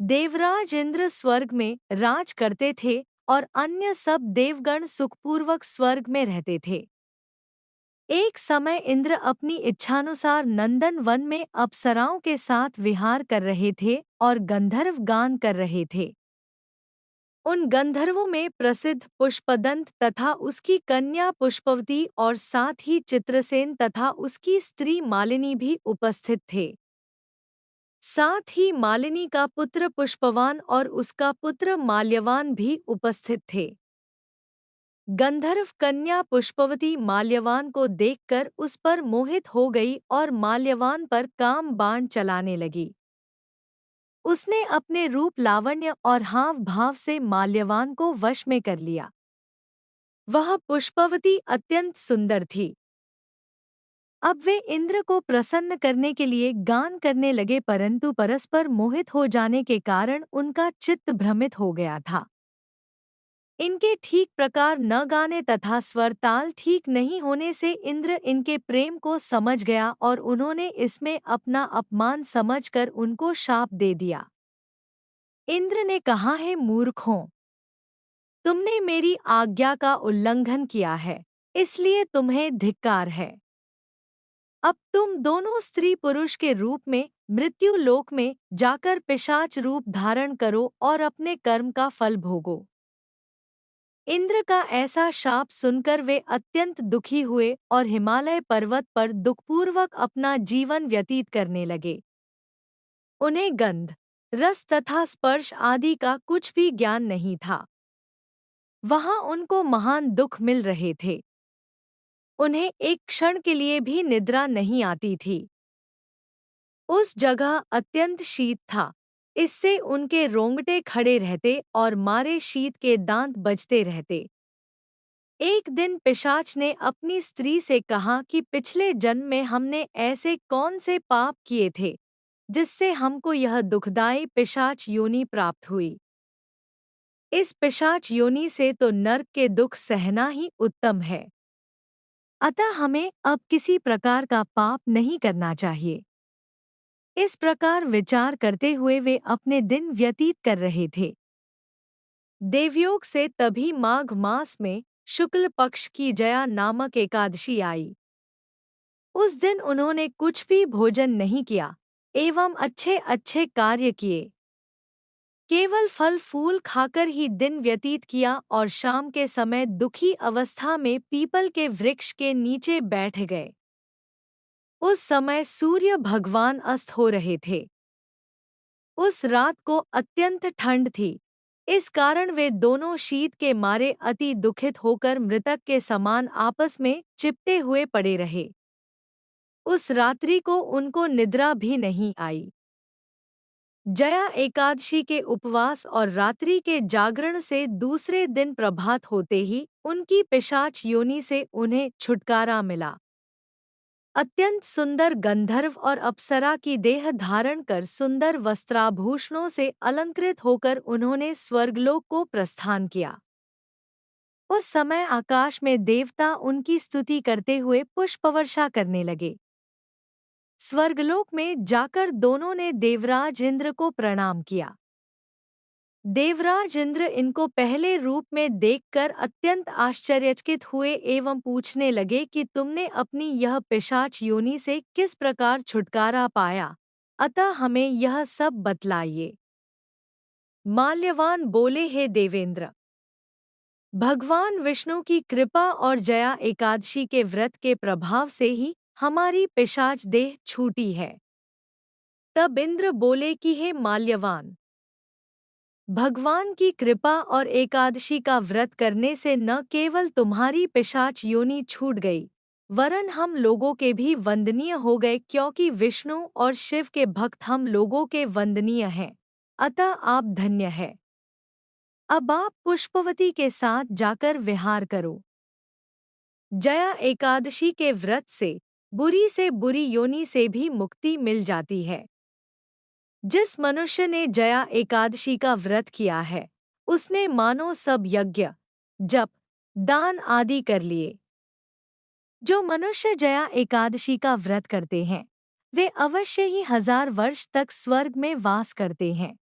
देवराज इंद्र स्वर्ग में राज करते थे और अन्य सब देवगण सुखपूर्वक स्वर्ग में रहते थे। एक समय इंद्र अपनी इच्छानुसार नंदन वन में अप्सराओं के साथ विहार कर रहे थे और गंधर्व गान कर रहे थे। उन गंधर्वों में प्रसिद्ध पुष्पदंत तथा उसकी कन्या पुष्पवती और साथ ही चित्रसेन तथा उसकी स्त्री मालिनी भी उपस्थित थे। साथ ही मालिनी का पुत्र पुष्पवान और उसका पुत्र माल्यवान भी उपस्थित थे। गंधर्व कन्या पुष्पवती माल्यवान को देखकर उस पर मोहित हो गई और माल्यवान पर काम बाण चलाने लगी। उसने अपने रूप लावण्य और हाव भाव से माल्यवान को वश में कर लिया। वह पुष्पवती अत्यंत सुंदर थी। अब वे इंद्र को प्रसन्न करने के लिए गान करने लगे, परंतु परस्पर मोहित हो जाने के कारण उनका चित्त भ्रमित हो गया था। इनके ठीक प्रकार न गाने तथा स्वर ताल ठीक नहीं होने से इंद्र इनके प्रेम को समझ गया और उन्होंने इसमें अपना अपमान समझकर उनको शाप दे दिया। इंद्र ने कहा, है मूर्खों, तुमने मेरी आज्ञा का उल्लंघन किया है, इसलिए तुम्हें धिक्कार है। अब तुम दोनों स्त्री पुरुष के रूप में मृत्यु लोक में जाकर पिशाच रूप धारण करो और अपने कर्म का फल भोगो। इंद्र का ऐसा शाप सुनकर वे अत्यंत दुखी हुए और हिमालय पर्वत पर दुखपूर्वक अपना जीवन व्यतीत करने लगे। उन्हें गंध, रस तथा स्पर्श आदि का कुछ भी ज्ञान नहीं था। वहां उनको महान दुख मिल रहे थे। उन्हें एक क्षण के लिए भी निद्रा नहीं आती थी। उस जगह अत्यंत शीत था, इससे उनके रोंगटे खड़े रहते और मारे शीत के दांत बजते रहते। एक दिन पिशाच ने अपनी स्त्री से कहा कि पिछले जन्म में हमने ऐसे कौन से पाप किए थे जिससे हमको यह दुखदायी पिशाच योनि प्राप्त हुई। इस पिशाच योनि से तो नरक के दुख सहना ही उत्तम है। अतः हमें अब किसी प्रकार का पाप नहीं करना चाहिए। इस प्रकार विचार करते हुए वे अपने दिन व्यतीत कर रहे थे। देवयोग से तभी माघ मास में शुक्ल पक्ष की जया नामक एकादशी आई। उस दिन उन्होंने कुछ भी भोजन नहीं किया एवं अच्छे अच्छे कार्य किए। केवल फल फूल खाकर ही दिन व्यतीत किया और शाम के समय दुखी अवस्था में पीपल के वृक्ष के नीचे बैठ गए। उस समय सूर्य भगवान अस्त हो रहे थे। उस रात को अत्यंत ठंड थी, इस कारण वे दोनों शीत के मारे अति दुखित होकर मृतक के समान आपस में चिपटे हुए पड़े रहे। उस रात्रि को उनको निद्रा भी नहीं आई। जया एकादशी के उपवास और रात्रि के जागरण से दूसरे दिन प्रभात होते ही उनकी पिशाच योनि से उन्हें छुटकारा मिला। अत्यंत सुंदर गंधर्व और अप्सरा की देह धारण कर सुंदर वस्त्राभूषणों से अलंकृत होकर उन्होंने स्वर्गलोक को प्रस्थान किया। उस समय आकाश में देवता उनकी स्तुति करते हुए पुष्पवर्षा करने लगे। स्वर्गलोक में जाकर दोनों ने देवराज इंद्र को प्रणाम किया। देवराज इंद्र इनको पहले रूप में देखकर अत्यंत आश्चर्यचकित हुए एवं पूछने लगे कि तुमने अपनी यह पिशाच योनि से किस प्रकार छुटकारा पाया, अतः हमें यह सब बतलाइए। माल्यवान बोले, हे देवेंद्र, भगवान विष्णु की कृपा और जया एकादशी के व्रत के प्रभाव से ही हमारी पिशाच देह छूटी है। तब इंद्र बोले कि हे माल्यवान, भगवान की कृपा और एकादशी का व्रत करने से न केवल तुम्हारी पिशाच योनि छूट गई, वरन हम लोगों के भी वंदनीय हो गए, क्योंकि विष्णु और शिव के भक्त हम लोगों के वंदनीय हैं। अतः आप धन्य है। अब आप पुष्पवती के साथ जाकर विहार करो। जया एकादशी के व्रत से बुरी योनि से भी मुक्ति मिल जाती है। जिस मनुष्य ने जया एकादशी का व्रत किया है, उसने मानो सब यज्ञ, जप, दान आदि कर लिए। जो मनुष्य जया एकादशी का व्रत करते हैं, वे अवश्य ही 1000 वर्ष तक स्वर्ग में वास करते हैं।